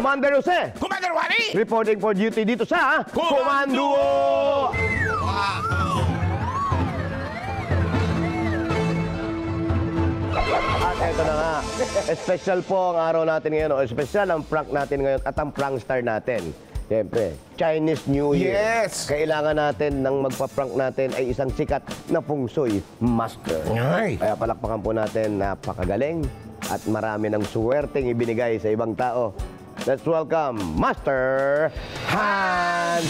Commander Jose. Commander Wally! Reporting for duty dito sa Komando! At eto na nga, special po ang araw natin ngayon. O special ang prank natin ngayon at ang prankster natin. Siyempre, Chinese New Year. Yes! Kailangan natin ng magpa-prank natin ay isang sikat na feng shui master. Ay! Kaya palakpakan po natin, napakagaling at marami ng suwerteng ibinigay sa ibang tao. Let's welcome Master Hans!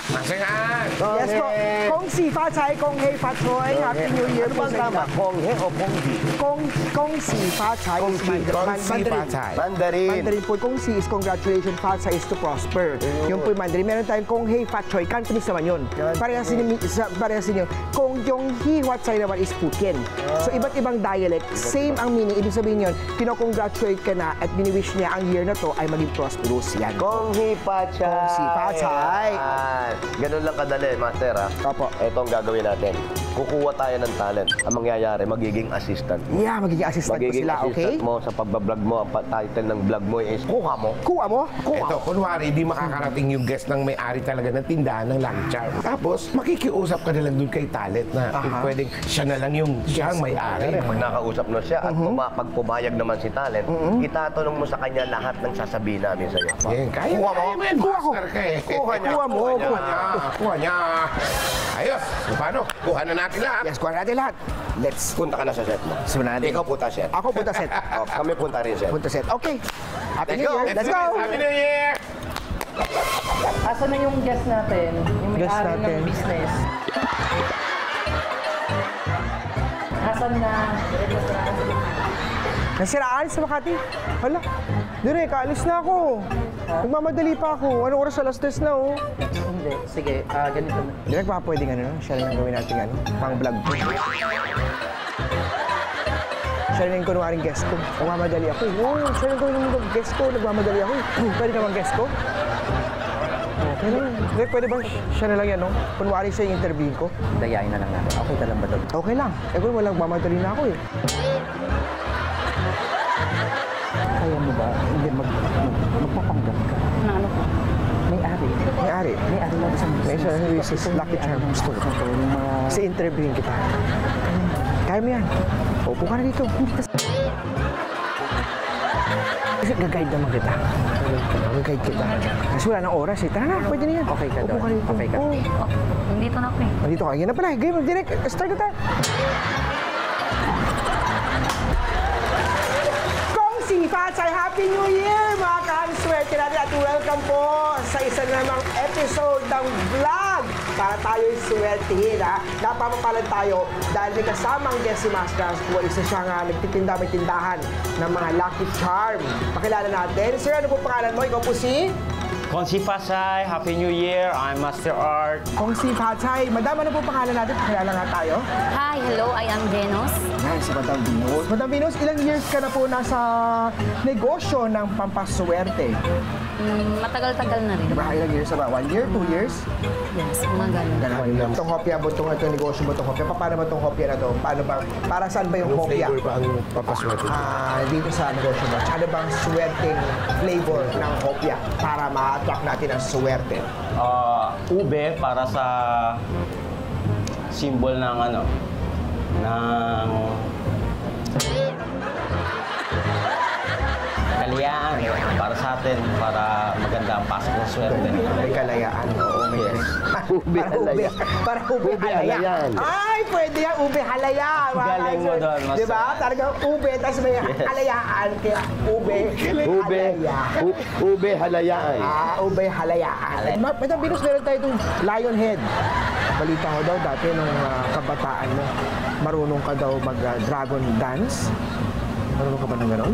Masingan! Yes po. Kong Si Fa Chai, Kong Hei Fa Choi. Happy New Year Ano po bang sa tama? inyo. Kong He o Kong Di? Kong Si Fa Chai Kong is Si. Kong Si Fa Chai. Mandarin. Mandarin po. Kong Si is congratulations, Fa Chai is to prosper. Yung po yung Mandarin. Meron tayong Kong Hei Fa Choi. Cantonese naman yun. Parehas din yun. Kong Yung Hi Wat Chai naman is Pukin. So iba't ibang dialect. Same ang meaning. Ibig sabihin yun, pinocongratulate ka na at biniwish niya ang year na to ay maging prosperous yan. Kong Hi Pa Chai. Kong Si Pa Chai. Ayan. Ganun lang kadali, Master, ha? Opo. Ito ang gagawin natin. Kukuha tayo ng talent. Ang mangyayari, magiging assistant mo. Yeah, magiging assistant ko Magiging sila, okay? assistant mo sa pagbablog mo. Ang title ng vlog mo is Kuha Mo. Kuha mo? Ito, kunwari, di makakarating yung guest ng may-ari talaga ng tindahan ng Lucky Charm. Tapos, makikiusap ka na lang dun kay talent na pwedeng siya na lang yung siyang may-ari. Pag nakausap mo siya at pag pumayag naman si talent, itatanong mo sa kanya lahat ng sasabihin namin sa'yo. Yan, kaya Kuha mo. mo yan, Kuha ko. master ka eh. Kuha niya. Kuha mo. Kuha niya. Ayos. So, paano? Kuha na natin lahat. Yes, kuha natin lahat. Let's Punta ka na sa set mo. Simulan natin. Ikaw punta set. Ako punta set. Oh, kami punta rin set. Punta set. Okay. Happy Let's New go. Year. Let's go. Happy New Year! Asa na yung guest natin? Yung Guest may-ari natin. ng business. Asan na? Nasiraan sa Makati. Hala. Dire, kaalis na ako. Nagmamadali pa ako. Anong oras? Alas 10 na, oh. Hindi. Sige, ganito na. Direk, baka pwedeng ano, siya rin ang gawin natin ano, pang vlog ko. Siya rin ang kunwaring guest ko. Nagmamadali ako eh. Oo, siya rin ang gawin ng guest ko. Nagmamadali ako eh. Pwede ka bang guest ko? Okay lang. Direk, pwede ba siya na lang yan, no? Kunwari siya yung interview ko. Dayain na lang natin. Okay ka lang ba doon? Okay lang. Eh, kung walang mamadali na ako eh. Kaya mo ba? Hindi, magpapanggap ka. Na ano po? May-ari. May-ari. May-ari lang isang May isa yung business, Lucky Charm Store. Yung mga... Kasi interviewin kita. Kaya mo yan. Upo ka na dito. Kasi gag-guide naman kita. Gag-guide kita. Kasi wala nang oras eh. Tara na, pwede na yan. Okay ka Upo doon? ka dito. Okay ka? Oo. Nandito na ako eh. Dito ka. Yan na pala. Game, direct. Start ka tayo. Kong Si Fa Chai, Happy New Year, mga ka-swerte natin at welcome po sa isa namang episode ng vlog para tayo'y swertihin, ha? Napapapalad tayo dahil may kasamang guest si Master Hans po. Isa siyang nagtitinda, may tindahan ng mga Lucky Charm. Pakilala natin. Sir, ano po pangalan mo? Ikaw po si? Kong Si Fa Chai, Happy New Year. I'm Master Art. Kong Si Fa Chai. Madam, ano po pangalan natin? Pakilala nga tayo. Hi, hello, I am Venus. Yan, si Madam Venus. Madam Venus, ilang years ka na po nasa negosyo ng pampaswerte? Matagal-tagal na rin. Diba, ilang years na ba? 1 year, 2 years? Yes, mga ganun. Ganun. Itong hopya ba itong negosyo mo itong hopya? Paano ba itong hopya na to? Paano ba? Para saan ba yung Yung hopya? flavor ba ang papaswerte? Dito sa negosyo mo. Ano bang swerteng flavor ng hopya para ma-attract natin ang swerte? Ube para sa symbol ng ano, ng kalayaan para sa atin, para maganda ang pasok ng swerte. May kalayaan. Oo, may Yes. Ube halaya. Para ube Ube halaya. halayan. Ay, pwede yan. Ube halaya. Galing mo doon, Master. Di ba? Talagang ube, tapos may halayaan. Kaya ube halaya. Ube halayaan. Ube halayaan. Madam Venus, meron tayo itong lion head. Balita ko daw dati nung kabataan mo, marunong ka daw mag-dragon dance. Marunong ka ba ng gano'n?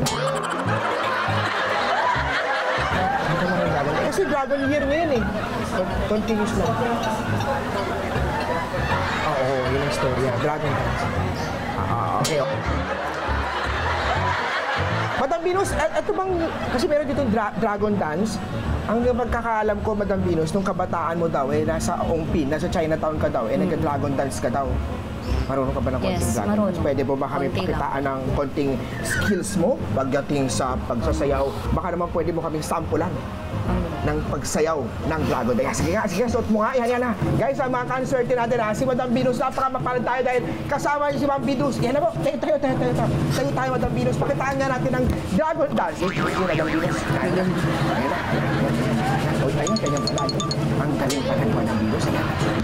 Hindi ka marunong dragon. Kasi dragon year ngayon eh. Continuous lang. Oo, yun ang story. Dragon dance. Okay. Madam Venus, ito bang, kasi meron dito dragon dance. Ang pagkakaalam ko, Madam Venus, nung kabataan mo daw, nasa Ongpin, nasa Chinatown ka daw, nag-dragon dance ka daw. Marunong ka ba ng konting Yes, dragon? marunong. Pwede mo ba kami Konti lang. pakitaan ng konting skills mo pagdating sa pagsasayaw? Baka naman pwede mo kaming sampulan ng pagsayaw ng dragon dance. Sige, suot mo nga. Yan na. Guys, ang mga concert natin ha. Si Madam Venus, napaka-mapalad tayo dahil kasama niyo si Ma'am Venus. Yan na po. Tayo, Madam Venus. Pakitaan nga natin ng dragon dance. Madam Venus. Ayan na. O, tayo, ganyan pala. Ang galing pala ni Madam Venus.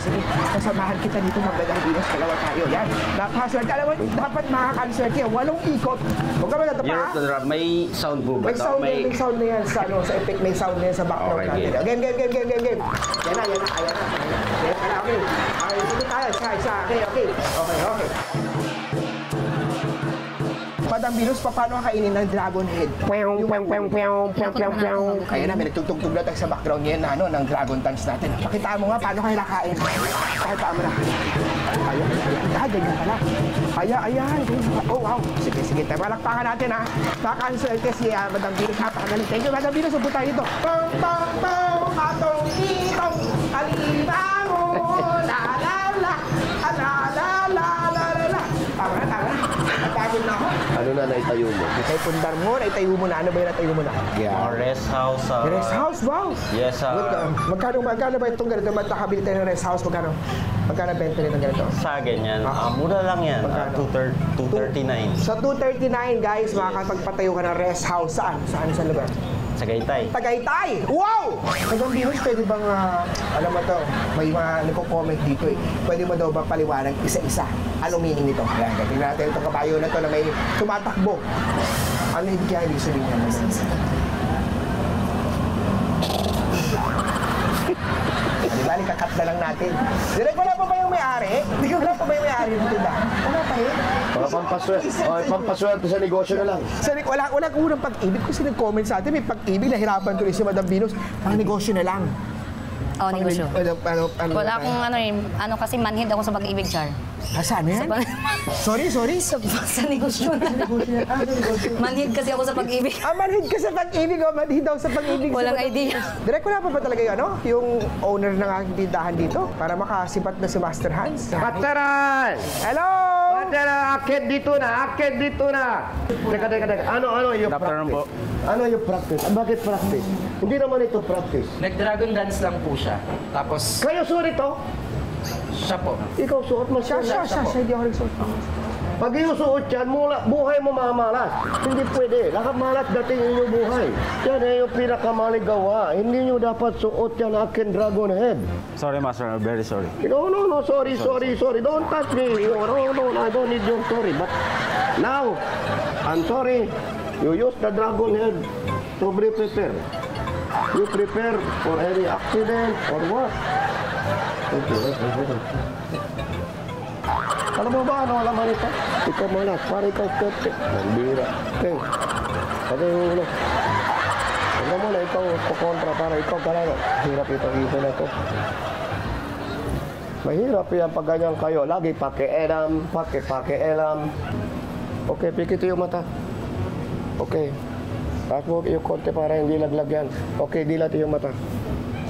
Sige, kasamahan kita dito, Madam Venus. Dalawa tayo. Yan. Napaswerte. Alam mo, dapat makaka-concert yan. 8 ikot. Huwag ka ba natapa? May sound po ba? May sound na yan sa, effect, may sound na yan sa background Okay, natin. Game. Yan na. Okay. Okay, sige tayo. Isa. Okay. Madam Venus, paano kainin ng dragon head? Ayan na, may nagtugtog na tayo sa background ngayon na, ng dragon dance natin. Pakitaan mo nga paano kayo nakain. Pakitaan mo na. Ayan, ganyan pala. Ayan. Oh, wow. Sige. Palakpakan natin, ha. Naka-cancel kasi, Madam Venus. Napakagaling. Thank you, Madam Venus. Upo tayo dito. Pang, atong, itong, alimango, la. Tama na. Napagod na ako. Ano na naitayo mo? Kay pundar mo, naitayo mo na. Ano ba yung natayo mo na? Rest house. Rest house, wow! Yes, Magkano ba itong ganito? Magkakabili tayo ng rest house? Magkano benta nito ganito? sa ganyan. Mura lang yan. Magkano? 239. Sa 239, guys, makakapagpatayo ka ng rest house. Saan sa lugar? Sa Gaytay. Tagaytay! Wow! Madam Venus, pwede bang, alam mo to, may mga nagko-comment dito eh. Pwede mo daw ba paliwanag isa-isa? Anong meaning nito? Ayan, tingnan natin itong kabayo na to na may tumatakbo. Ano ibig sabihin niya? Di ba, kakat na lang natin. Direk, wala pa ba yung may-ari? Wala pa ba yung may-ari dito ba? Wala pa eh. Pampaswerte sa negosyo na lang. Sabi ko, wala unang pag-ibig. Kasi nag-comment sa atin, may pag-ibig, nahirapan tuloy si Madam Venus. Pang negosyo na lang. Oo, negosyo. Ano, Wala akong kasi manhid ako sa pag-ibig, Char. Saan yan? Sorry? Sa negosyo na. Manhid kasi ako sa pag-ibig. Manhid ka sa pag-ibig o manhid daw sa pag-ibig. Walang idea. Direk, wala pa ba talaga yung owner ng aking tindahan dito? Para makasipat na si Master Hans? Pateran! Hello! Pateran, akit dito na! Teka. Ano yung practice? Ano yung practice? Bakit practice? Hindi naman ito practice. Nag-dragon dance lang po siya. Tapos, Kayo suot ito? siya po. Ikaw suot mo Siya, hindi ako nagsuot. Pag yung suot yan, buhay mo mamalas. Hindi pwede. Lahat malas dating inyong buhay. Yan ay yung pinakamaligawa. Hindi nyo dapat suot yan akin dragon head. Sorry, Master. I'm very sorry. No, sorry. Don't touch me. No, I don't need your sorry. But now, I'm sorry. You use the dragon head to be prepared. You prepare for any accident or what? Okay. Alam mo ba ano alaman ito? Ikaw malas, para ikaw kete. Nambira. Okay. Ulo. Alam mo na ikaw kukontra para ikaw talaga. Hirap ito na ito. Mahirap yan pag ganyan kayo. Lagi pakialam. Okay, pikit yung mata. Okay. Tapos mo yung konti para hindi laglag yan. Okay, dilat yung mata.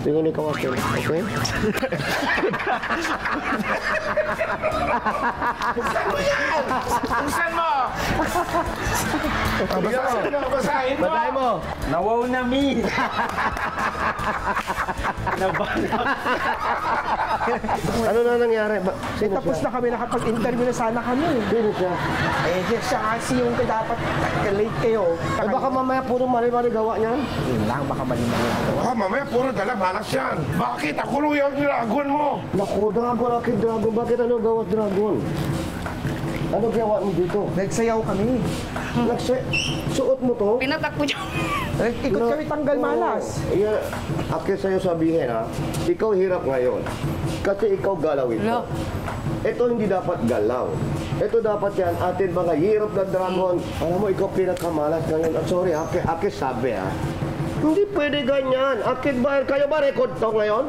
Tingin ikaw akin. Okay? Buksan mo! Basahin mo! Batay mo! Nawaw na mi! Ano na nangyari? Sino Tapos siya? na kami, nakapag-interview na sana kami. Sino siya? Siya kasi yung dapat late kayo. Eh baka mamaya puro mali-mali gawa niyan. Yun lang, baka mali-mali. Mamaya puro dala malas yan. Bakit? Ako yung dragon mo. Naku, dragon akin dragon. Bakit ano gawa dragon? Ano gawa mo dito? Nagsayaw kami. Suot mo to? Pinatak ko dyan. Ikot kami tanggal malas. Iya, akin sa'yo sabihin ha, ikaw hirap ngayon. Kasi ikaw galaw ito. Ito hindi dapat galaw. Ito dapat yan, atin mga hirap na dragon. Alam mo, ikaw pinakamalas ngayon. Sorry, akin sabi ha. Hindi pwede ganyan. Akin ba, kayo ba record to ngayon?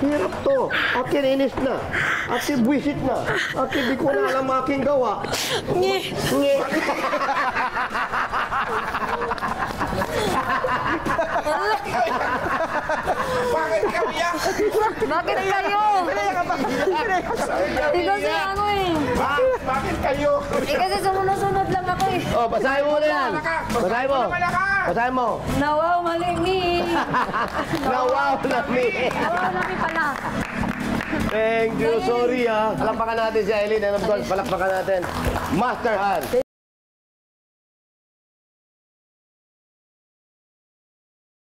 Hirap to. Akin inis na. Akin buwisit na. Akin di ko na alam aking gawa. Nge. Bakit kami yan? Bakit kayo? Ikaw si ano eh. Eh kasi sumunod-sunod lang ako eh. Oh, basahin mo na yan. Basahin mo. Basahin mo. Nawaw, malimi. Nawaw na me. Nawaw, nami pala. Thank you. Sorry ha. Palakpakan natin si Eileen and of course, palakpakan natin Master Han.